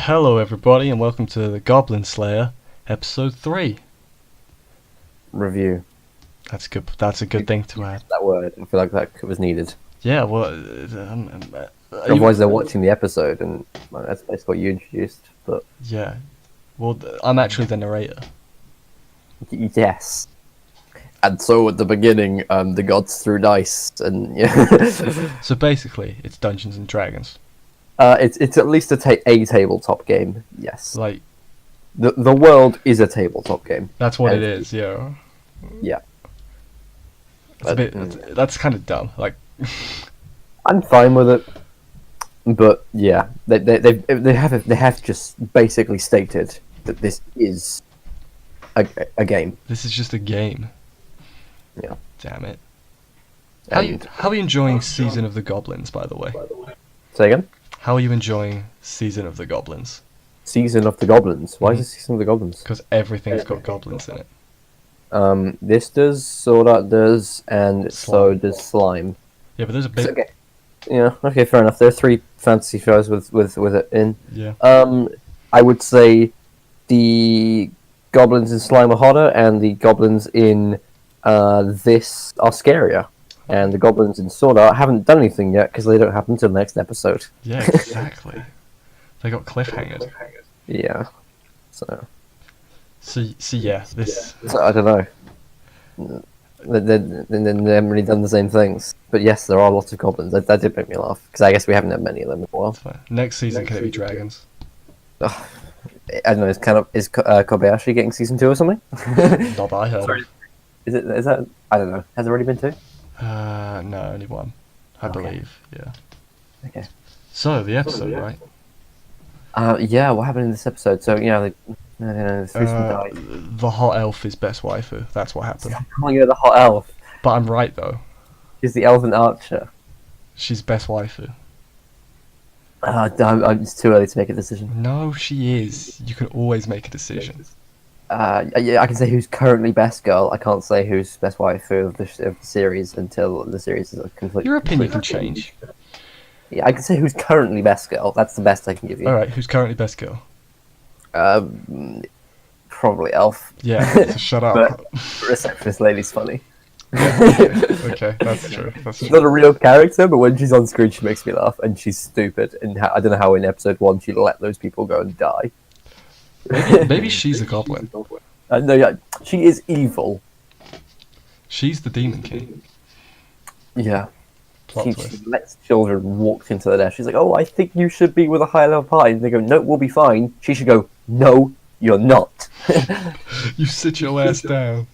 Hello everybody and welcome to the Goblin Slayer, episode 3. Review. That's a good thing to add. That word. I feel like that was needed. Yeah, well, Otherwise, they're watching the episode, and that's basically what you introduced. But yeah, well, I'm actually the narrator. yes. And so at the beginning, the gods threw dice, and yeah. So basically, it's Dungeons and Dragons. It's at least a tabletop game. Yes. Like, The world is a tabletop game. that's what it And- is, yeah. Yeah. It's a bit, that's kind of dumb. Like, I'm fine with it. But yeah, they have just basically stated that this is a game. this is just a game. Yeah. Damn it. And How are you enjoying Season of the Goblins, by the way? say again. How are you enjoying Season of the Goblins? Season of the Goblins. Why is it Season of the Goblins? Because everything's got goblins in it. This does, Sword Art does, and so Slime. does Slime. Yeah, but there's a bit. Okay. Yeah, okay, fair enough. There are 3 fantasy shows with it in. Yeah. I would say the goblins in Slime are hotter, and the goblins in this are scarier. And the goblins in Sword Art haven't done anything yet because they don't happen until the next episode. Yeah, exactly. They got cliffhangers. Yeah. So Yeah, this. I don't know. They haven't really done the same things. But yes, there are lots of goblins. That did make me laugh because I guess we haven't had many of them in a while. Next season, can it be dragons? I don't know. Is Kobayashi getting season 2 or something? Not that I heard. Is that? I don't know. Has there already been 2? No, only one. I believe. Yeah. Okay. So the episode, right? Yeah. What happened in this episode? So yeah, the threesome died. The hot elf is best waifu. That's what happened. I'm calling her the hot elf. But I'm right though. She's the elven archer. She's best waifu. It's too early to make a decision. No, she is. You can always make a decision. Yeah, I can say who's currently best girl. I can't say who's best waifu of the series until the series is complete. Your opinion can change. Yeah, I can say who's currently best girl. That's the best I can give you. All right, who's currently best girl? Probably Elf. Yeah. So shut up. But receptionist lady's funny. Okay, that's true. That's She's true. not a real character, but when she's on screen, she makes me laugh, and she's stupid. And I don't know how in episode 1 she let those people go and die. Maybe she's a goblin. No, yeah, she is evil. She's the demon king. Yeah. Plot She twist. lets children walk into the death. She's like, "Oh, I think you should be with a high level party." And they go, "No, we'll be fine." She should go, "No, you're not. You sit your ass down.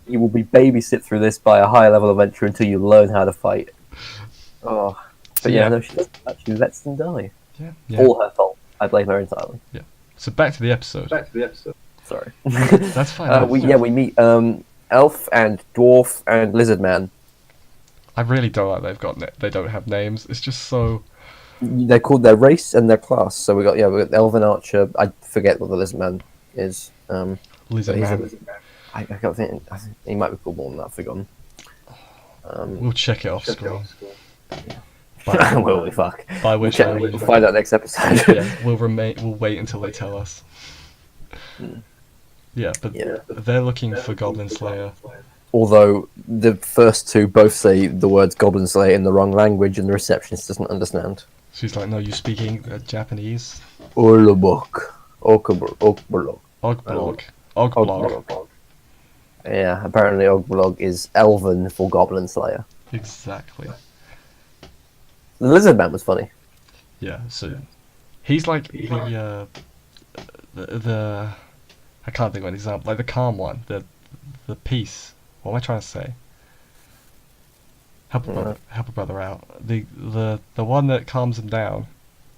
You will be babysit through this by a higher level adventurer until you learn how to fight." Oh, but yeah, no, she doesn't. She lets them die. Yeah. All her fault. I blame her entirely. So back to the episode. Sorry. That's fine. We meet elf and dwarf and lizard man. I really don't like they don't have names. It's just so. They're called their race and their class. So we got the elven archer. I forget what the lizard man is. Lizard But he's a man. lizard man. I think he might be called more than that. I've forgotten. We'll check it off screen. Will we fuck? By which I We'll mean, find out next episode. yeah, we'll wait until they tell us. Yeah, but Yeah. they're looking for Goblin Slayer. Although the first 2 both say the words Goblin Slayer in the wrong language, and the receptionist doesn't understand. She's like, "No, you speaking Japanese? Orlobok. Ogblog. Ogblog. Yeah, apparently Ogblog is Elven for Goblin Slayer. Exactly. The lizard man was funny. Yeah. So he's like the I can't think of an example. Like the calm one, the peace. What am I trying to say? Help a brother out. The one that calms him down.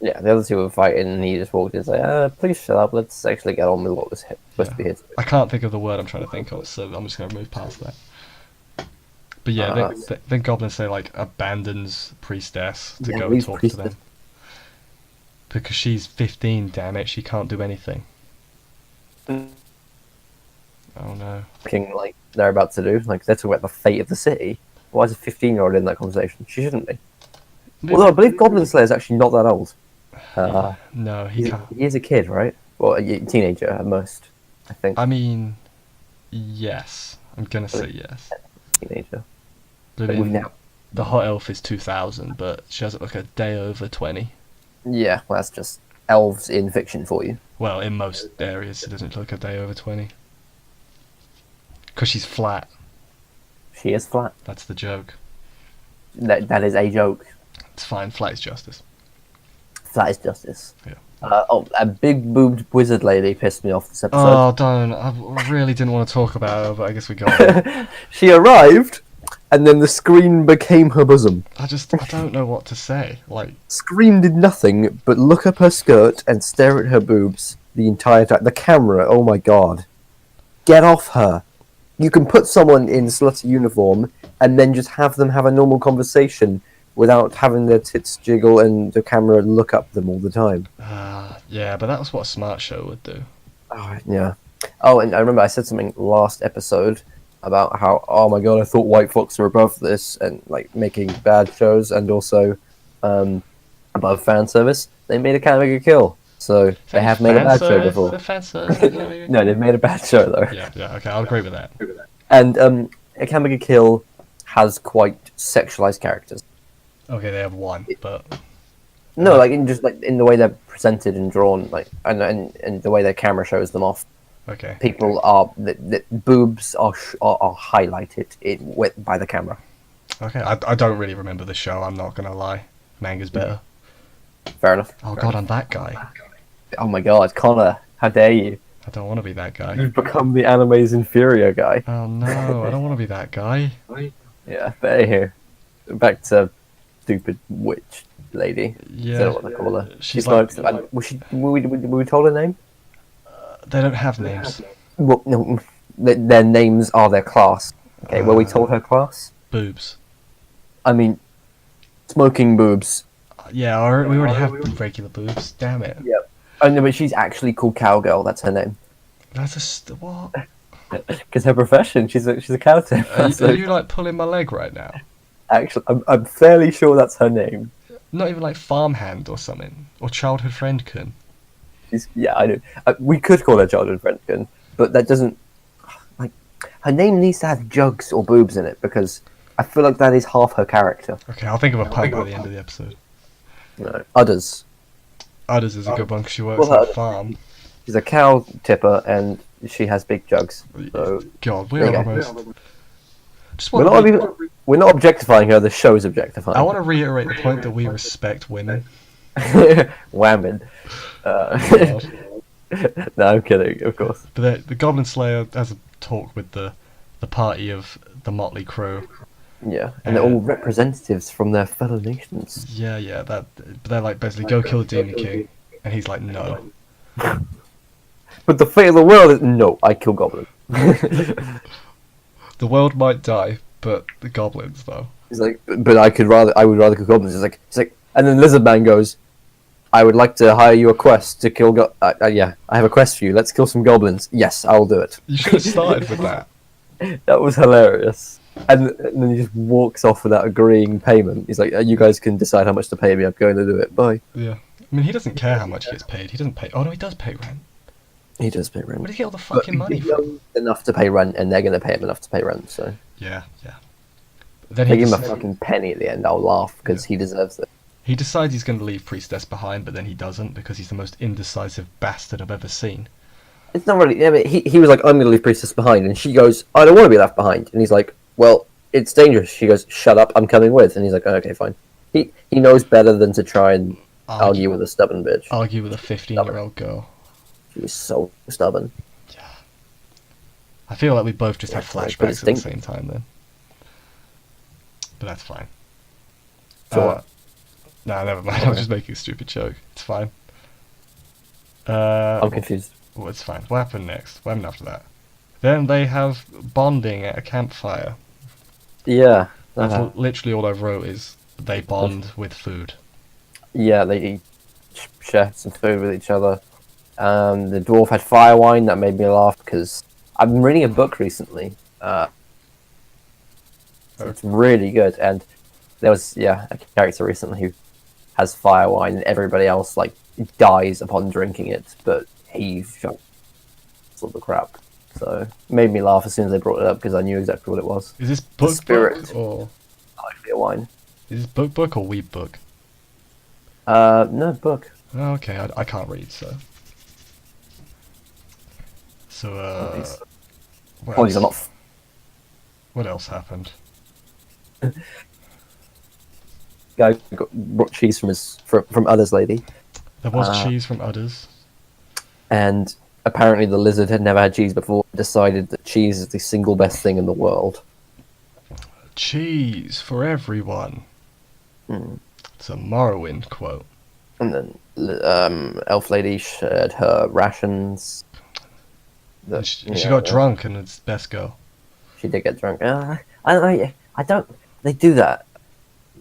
Yeah, the other 2 were fighting, and he just walked in and said, "Please shut up. Let's actually get on with what was supposed to be here." I can't think of the word I'm trying to think of, so I'm just going to move past that. But yeah, then goblins say like abandons priestess to go and talk to them. Because she's 15, damn it, she can't do anything. Oh no. Like they're about to do. Like, they're talking about the fate of the city. Why is a 15-year-old in that conversation? She shouldn't be. Although I believe Goblin Slayer is actually not that old. No, he can't. He is a kid, right? Well, a teenager at most, I think. I mean, yes. I'm gonna say yes. Teenager. I But we've mean, now. the hot elf is 2000, but she has like a day over 20. Yeah, well, that's just elves in fiction for you. Well, in most areas, she doesn't look a day over 20. Because she's flat. She is flat. That's the joke. That is a joke. It's fine. Flat is justice. Flat is justice. Yeah. A big boobed wizard lady pissed me off this episode. Oh, don't. I really didn't want to talk about her, but I guess we got it. She arrived, and then the screen became her bosom. I don't know what to say. Like, Scream did nothing but look up her skirt and stare at her boobs the entire time. The camera, oh my god. Get off her. You can put someone in slutty uniform and then just have them have a normal conversation without having their tits jiggle and the camera look up them all the time. yeah, but that was what a smart show would do. Oh, yeah. Oh, and I remember I said something last episode about how, oh my god, I thought White Fox were above this and like making bad shows and also above fan service. They made a Can't Make a Kill, so they have made a bad show before. No, they've made a bad show though. Yeah, okay, I'll agree with that. And a Can't Make a Kill has quite sexualized characters. Okay, they have one, but No, like in just like in the way they're presented and drawn, like and the way their camera shows them off. okay. People are the boobs are highlighted by the camera. Okay, I don't really remember the show. I'm not gonna lie. Manga's better. Fair enough. Oh god, I'm that guy. Oh my god, Connor, how dare you? I don't want to be that guy. You've become the anime's inferior guy. Oh no, I don't want to be that guy. Yeah, better here. Back to stupid witch lady. Yeah, I don't know what to call her. she's like was she? Were we told her name? they don't have names. Well, no, their names are their class. Okay, were we told her class? Boobs. I mean, smoking boobs. Yeah, we already have regular boobs. Damn it. Yeah. Oh no, but she's actually called Cowgirl. That's her name. That's what? Because her profession, she's a cow tip. Are you like pulling my leg right now? Actually, I'm fairly sure that's her name. Not even like farmhand or something, or childhood friendkin. Yeah, I know. We could call her childhood friendkin, but that doesn't. Like, her name needs to have jugs or boobs in it because I feel like that is half her character. Okay, I'll think of a pun by the end of the episode. No, Udders. Udders is a good one because she works at a farm. She's a cow tipper and she has big jugs. So God, we're almost. we're not objectifying her. The show's objectifying. I want to reiterate the point that we respect women. Whammon. No, I'm kidding, of course. But the Goblin Slayer has a talk with the party of the Motley Crew. Yeah, and they're all representatives from their fellow nations. Yeah, but they're like basically go kill the Demon King, and he's like no. But the fate of the world is no. I kill goblins. The world might die, but the goblins though. He's like, but I would rather kill goblins. It's like, and then Lizard Man goes, I would like to hire you a quest to kill. Yeah, I have a quest for you. Let's kill some goblins. Yes, I will do it. You should have started with that. That was hilarious. And then he just walks off without agreeing payment. He's like, you guys can decide how much to pay me. I'm going to do it. Bye. Yeah. I mean, he doesn't care how much he gets paid. He doesn't pay. Oh no, he does pay rent. He does pay rent. Where did he get all the fucking money from? Enough to pay rent, and they're going to pay him enough to pay rent. So Yeah. Then they give him a fucking penny at the end. I'll laugh because he deserves it. He decides he's going to leave Priestess behind, but then he doesn't because he's the most indecisive bastard I've ever seen. It's not really. Yeah, but he was like, I'm going to leave Priestess behind, and she goes, I don't want to be left behind. And he's like, well, it's dangerous. She goes, shut up, I'm coming with. And he's like, oh, okay, fine. He knows better than to try and argue with a stubborn bitch. Argue with a 15-year-old girl. She was so stubborn. Yeah. I feel like we both just had flashbacks at the same time then. But that's fine. So no, never mind. I was just making a stupid joke. It's fine. I'm confused. Well, it's fine. What happened next? What happened after that? Then they have bonding at a campfire. Yeah. That's literally all I wrote is they bond with food. Yeah, they share some food with each other. The dwarf had fire wine. That made me laugh because I've been reading a book recently. It's really good, and there was a character recently who has fire wine, and everybody else like dies upon drinking it, but he sort the crap. So it made me laugh as soon as they brought it up because I knew exactly what it was. Is this The book spirit or fire wine. is this book or weeb book? No book. Oh, okay, I can't read, so. So, Apologies, I'm not. What else happened? Guy brought cheese from Udder's lady, There was cheese from Udders. and apparently the lizard had never had cheese before. Decided that cheese is the single best thing in the world. Cheese for everyone. Mm. It's a Morrowind quote. And then elf lady shared her rations. She got drunk and it's best go. She did get drunk. I don't. They do that.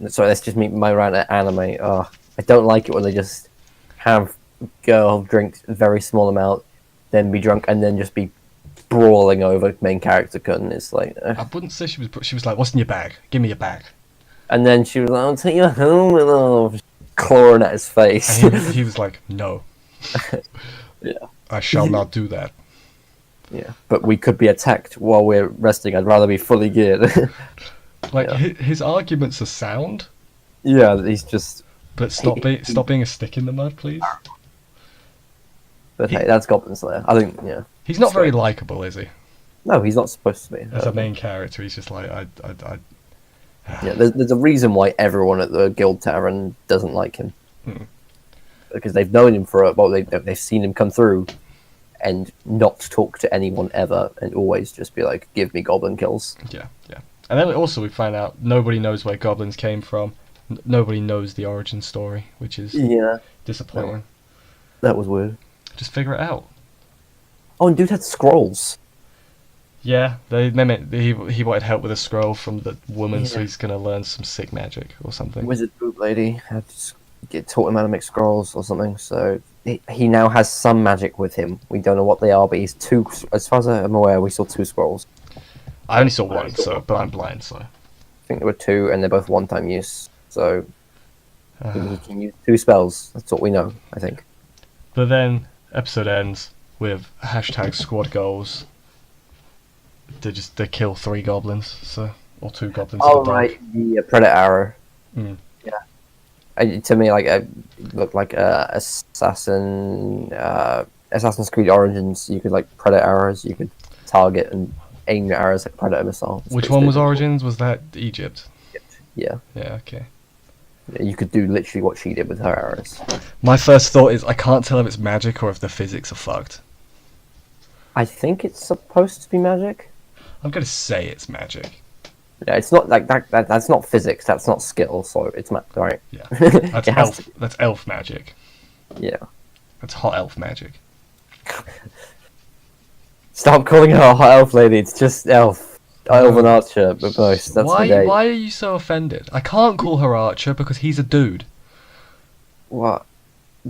Sorry, that's just me. My rant at anime. I don't like it when they just have girl drink a very small amount, then be drunk, and then just be brawling over main character couldn't. It's like I wouldn't say she was. She was like, "What's in your bag? Give me your bag." And then she was like, "I'll take you home," and clawing at his face. And he was like, "No, Yeah, I shall not do that." yeah. But we could be attacked while we're resting. I'd rather be fully geared. Like Yeah. his arguments are sound, Yeah, he's just. but stop being a stick in the mud, please. But hey, that's Goblin Slayer. I think. Yeah. He's not very likable, is he? No, he's not supposed to be. As a main character, he's just like I. Yeah, there's a reason why everyone at the Guild Tavern doesn't like him. Because they've known him for they've seen him come through and not talk to anyone ever and always just be like, give me goblin kills. Yeah. And then also we find out nobody knows where goblins came from. Nobody knows the origin story, which is disappointing. That was weird. Just figure it out. Oh, and dude had scrolls. Yeah, he wanted help with a scroll from the woman, so he's gonna learn some sick magic or something. Wizard Boot Lady had taught him how to make scrolls or something, so he now has some magic with him. We don't know what they are, but he's as far as I'm aware, we saw 2 scrolls. I only saw one, but I'm blind, so. I think there were 2, and they're both one-time use, so he can use 2 spells. That's what we know, I think. But then, episode ends with #squad goals. They kill 3 goblins, or 2 goblins. Oh, right, the Predator Arrow. Mm. Yeah. To me, it looked like Assassin's Creed Origins. You could, Predator arrows, you could target and aim your arrows like Predator missiles. Which one was Origins? Was that Egypt? Yeah. Yeah, okay. You could do literally what she did with her arrows. My first thought is I can't tell if it's magic or if the physics are fucked. I think it's supposed to be magic. I'm gonna say it's magic. Yeah, it's not like that. That's not physics. That's not skill. So it's right. Yeah, that's elf magic. Yeah. That's hot elf magic. Stop calling her a hot elf lady. It's just elf. Elven archer, but most. That's why are you so offended? I can't call her Archer because he's a dude. What?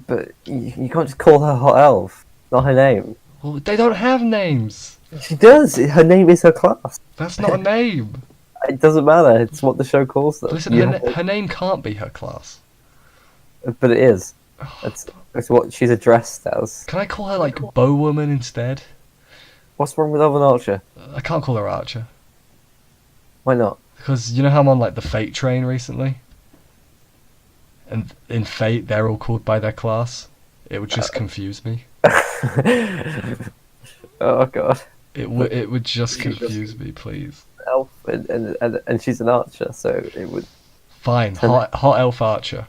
But you can't just call her hot elf. Not her name. Well, they don't have names. She does. Her name is her class. That's not a name. It doesn't matter. It's what the show calls them. Listen, her name can't be her class. But it is. It's what she's addressed as. Can I call her Bowwoman instead? What's wrong with Elven Archer? I can't call her Archer. Why not? Because you know how I'm on the Fate train recently? And in Fate, they're all called by their class? It would just confuse me. Oh god. It would just confuse me, please. Elf and she's an archer, so it would. Fine, hot elf archer.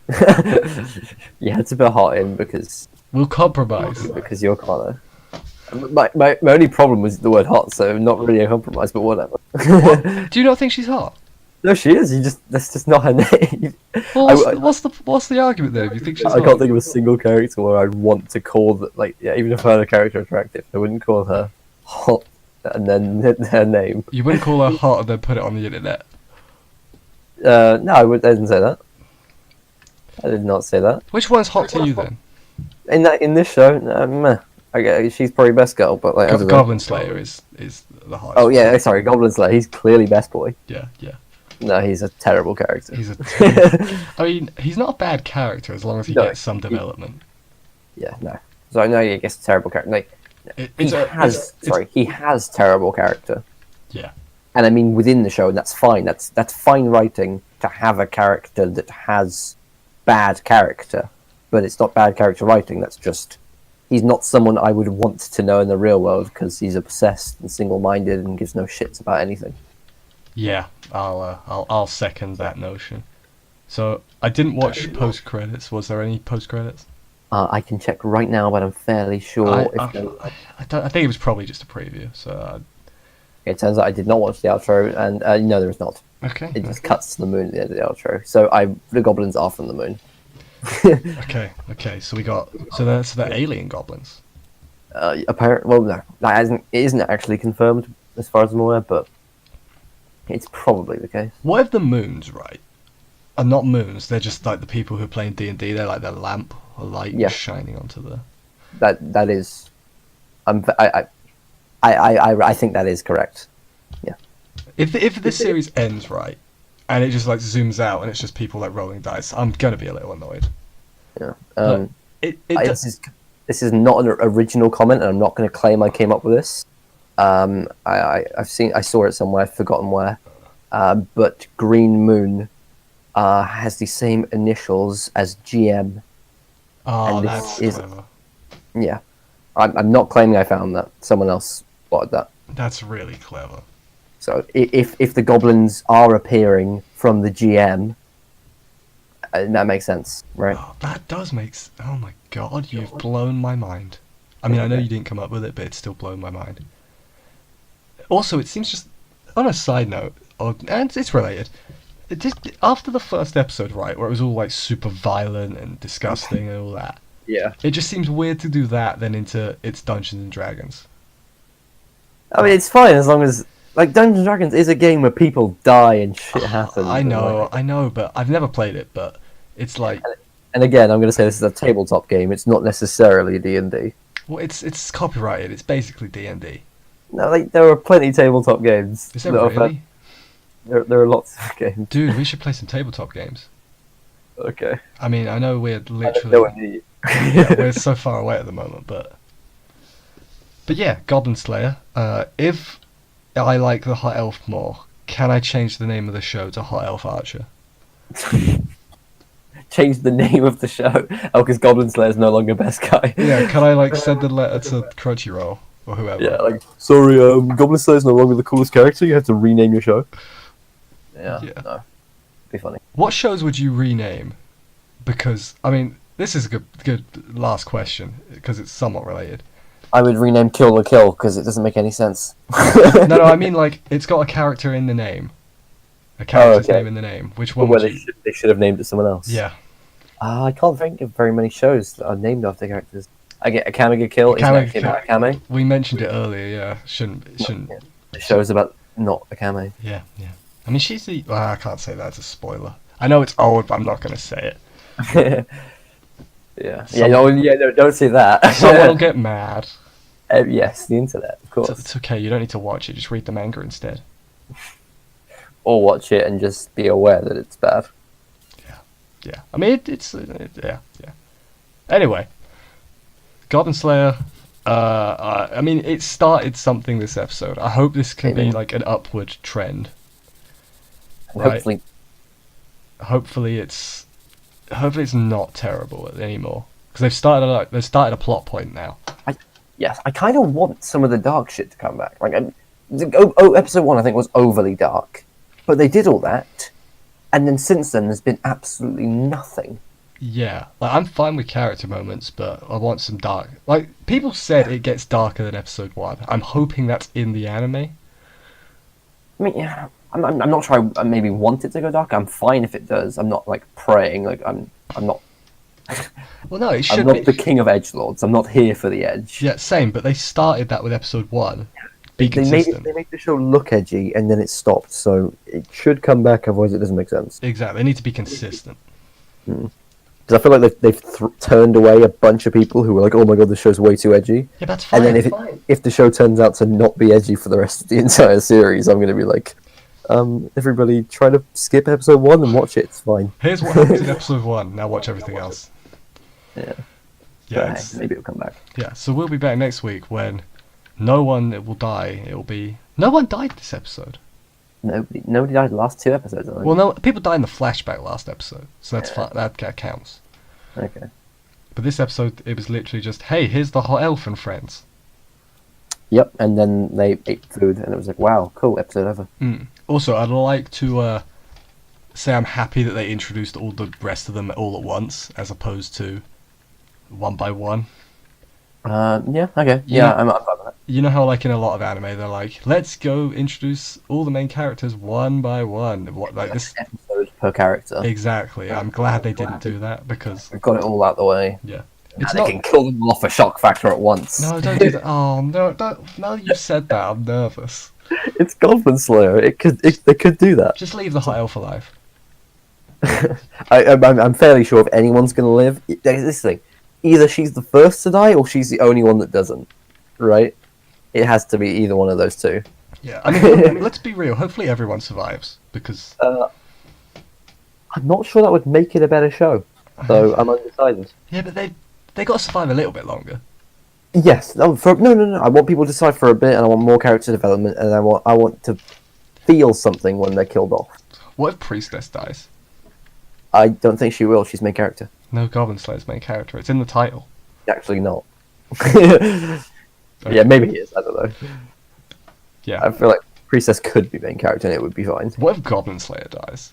Yeah, it's a bit hot in because we'll compromise. Because you're Connor. My only problem was the word hot, so not really a compromise, but whatever. What? Do you not think she's hot? No, she is. That's just not her name. Well, what's the argument there? If you think she's hot? I can't think of a single character where I'd want to call that. Even if I had a character attractive, I wouldn't call her hot and then her name. You wouldn't call her hot and then put it on the internet. No, I didn't say that. I did not say that. Which one's hot to you then? In this show, meh. She's probably best girl, but Goblin Slayer is the hottest. Oh yeah, sorry, Goblin Slayer. He's clearly best boy. Yeah. No, he's a terrible character. I mean, he's not a bad character as long as he No, gets some development. Yeah, no. So I know he gets a terrible character. Like, he has terrible character. Yeah. And I mean within the show, and that's fine. That's fine writing to have a character that has bad character, but it's not bad character writing. That's just he's not someone I would want to know in the real world because he's obsessed and single-minded and gives no shits about anything. Yeah, I'll second that notion. So I didn't watch post credits. Was there any post credits? I can check right now, but I'm fairly sure. I think it was probably just a preview. So it turns out I did not watch the outro, and no, there is not. Okay. It just cuts to the moon at the end of the outro. So the goblins are from the moon. Okay. So we got they're alien goblins. Apparently, well, no, it isn't actually confirmed as far as I'm aware, but it's probably the case. What if the moons, right, are not moons? They're just like the people who are playing D&D. They're like their lamp or light shining onto the. That is, I think that is correct. Yeah. If this series ends right, and it just like zooms out and it's just people like rolling dice, I'm gonna be a little annoyed. Yeah. This is not an original comment, and I'm not going to claim I came up with this. I saw it somewhere, I've forgotten where. But Green Moon has the same initials as GM. Oh, that's clever. Yeah. I'm not claiming I found that. Someone else spotted that. That's really clever. So if the goblins are appearing from the GM, that makes sense, right? Oh, that does make. Oh my god, you've blown my mind. I mean, I know you didn't come up with it, but it's still blown my mind. Also, it seems just on a side note, and it's related. It just after the first episode, right, where it was all like super violent and disgusting and all that. Yeah. It just seems weird to do that then into it's Dungeons and Dragons. I mean, it's fine as long as like Dungeons and Dragons is a game where people die and shit happens. I know, but I've never played it, but it's like. And again, I'm going to say this is a tabletop game. It's not necessarily D&D. Well, it's copyrighted. It's basically D&D. No, like there are plenty of tabletop games. Is there really? There are lots of games. Dude, we should play some tabletop games. Okay. I mean, I know we're literally we're so far away at the moment, but yeah, Goblin Slayer. If I like the Hot Elf more, can I change the name of the show to Hot Elf Archer? Change the name of the show. Oh, because Goblin Slayer is no longer best guy. Yeah, can I like send the letter to Crunchyroll or whoever? Yeah, like sorry, Goblin Slayer is no longer the coolest character. You have to rename your show. Yeah. No, be funny. What shows would you rename? Because I mean, this is a good last question because it's somewhat related. I would rename Kill la Kill because it doesn't make any sense. No, I mean like it's got a character in the name. A character's name in the name. Which one? They should have named it someone else. Yeah. I can't think of very many shows that are named after characters. I get Akame ga Kill. Isn't actually about Akame. We mentioned it earlier. Yeah, shouldn't. Yeah. The show's about not Akame. Yeah. I mean, she's the. Well, I can't say that. It's a spoiler. I know it's old, but I'm not going to say it. Yeah. No, don't say that. Someone will get mad. Yes, the internet, of course. It's okay. You don't need to watch it. Just read the manga instead. Or watch it and just be aware that it's bad. Yeah. I mean, it's yeah. Anyway, Goblin Slayer. I mean, it started something this episode. I hope this can be like an upward trend. Right? Hopefully it's not terrible anymore because they've started a plot point now. I kind of want some of the dark shit to come back. Like, episode 1 I think was overly dark, but they did all that, and then since then there's been absolutely nothing. Yeah, like I'm fine with character moments, but I want some dark. Like people said, it gets darker than episode 1. I'm hoping that's in the anime. I mean, yeah, I'm not sure I maybe want it to go dark. I'm fine if it does. I'm not like praying. Like I'm not. Well, no, it should. I'm not the king of edgelords. I'm not here for the edge. Yeah, same. But they started that with episode 1. Be consistent. They make the show look edgy, and then it stopped. So it should come back. Otherwise, it doesn't make sense. Exactly. They need to be consistent. Because I feel like they've turned away a bunch of people who were like, "Oh my god, the show's way too edgy." Yeah, that's fine. And then if the show turns out to not be edgy for the rest of the entire series, I'm going to be like, Everybody try to skip episode 1 and watch it. It's fine. Here's what happens in episode 1. Now watch everything else. Yeah. Yeah, But, hey, maybe it'll come back. yeah. So we'll be back next week when no one will die. It'll be no one died this episode. Nobody died the last 2 episodes. I think. Well, no, people died in the flashback last episode, so that's fine. That counts. Okay. But this episode, it was literally just, hey, here's the hot elf and friends. Yep, and then they ate food, and it was like, wow, cool, episode over. Also, I'd like to say I'm happy that they introduced all the rest of them all at once, as opposed to one by one. Yeah, okay. Yeah. I'm fine with that. You know how, like, in a lot of anime, they're like, let's go introduce all the main characters one by one. What, like this? Episode per character. Exactly. I'm glad they didn't do that, because... We've got it all out the way. Yeah. And they can kill them off a shock factor at once. No, don't do that. Oh, no, don't... Now you said that, I'm nervous. It's Goblin Slayer. They could do that. Just leave the hot elf alive. I'm fairly sure if anyone's going to live, there's this thing. Either she's the first to die, or she's the only one that doesn't. Right? It has to be either one of those two. Yeah, I mean, let's be real. Hopefully everyone survives, because... I'm not sure that would make it a better show. So I'm undecided. Yeah, but they got to survive a little bit longer. Yes. No. I want people to decide for a bit, and I want more character development, and I want to feel something when they're killed off. What if Priestess dies? I don't think she will. She's main character. No, Goblin Slayer's main character. It's in the title. Actually, not. Okay. Yeah, maybe he is. I don't know. Yeah. I feel like Priestess could be main character, and it would be fine. What if Goblin Slayer dies?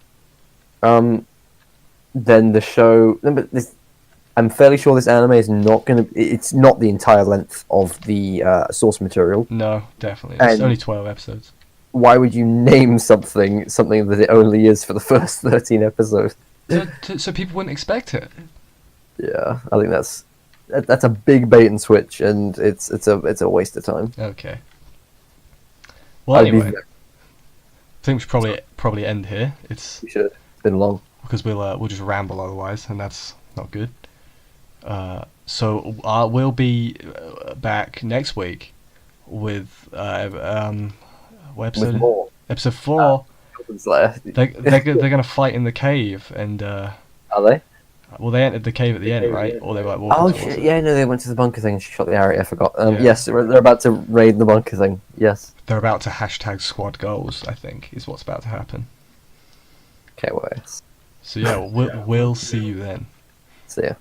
Then the show. No, but this. I'm fairly sure this anime is not going to... It's not the entire length of the source material. No, definitely. It's And- only 12 episodes. Why would you name something that it only is for the first 13 episodes? So people wouldn't expect it. Yeah, I think that's a big bait and switch, and it's a waste of time. Okay. Well, I'd be anyway, I think we should probably end here. It's We should. It's been long. because we'll just ramble otherwise, and that's not good. So we'll be back next week with what episode? With more. Episode 4. Goblin Slayer. They're gonna fight in the cave, and Are they? well, they entered the cave at the end, right? Or they were like walking Oh towards shit! it. Yeah, no, they went to the bunker thing and she shot the arrow. I forgot. Yeah. Yes, they're about to raid the bunker thing. Yes. They're about to hashtag squad goals, I think, is what's about to happen. Okay, well, yes. So yeah, we'll see you then. See ya.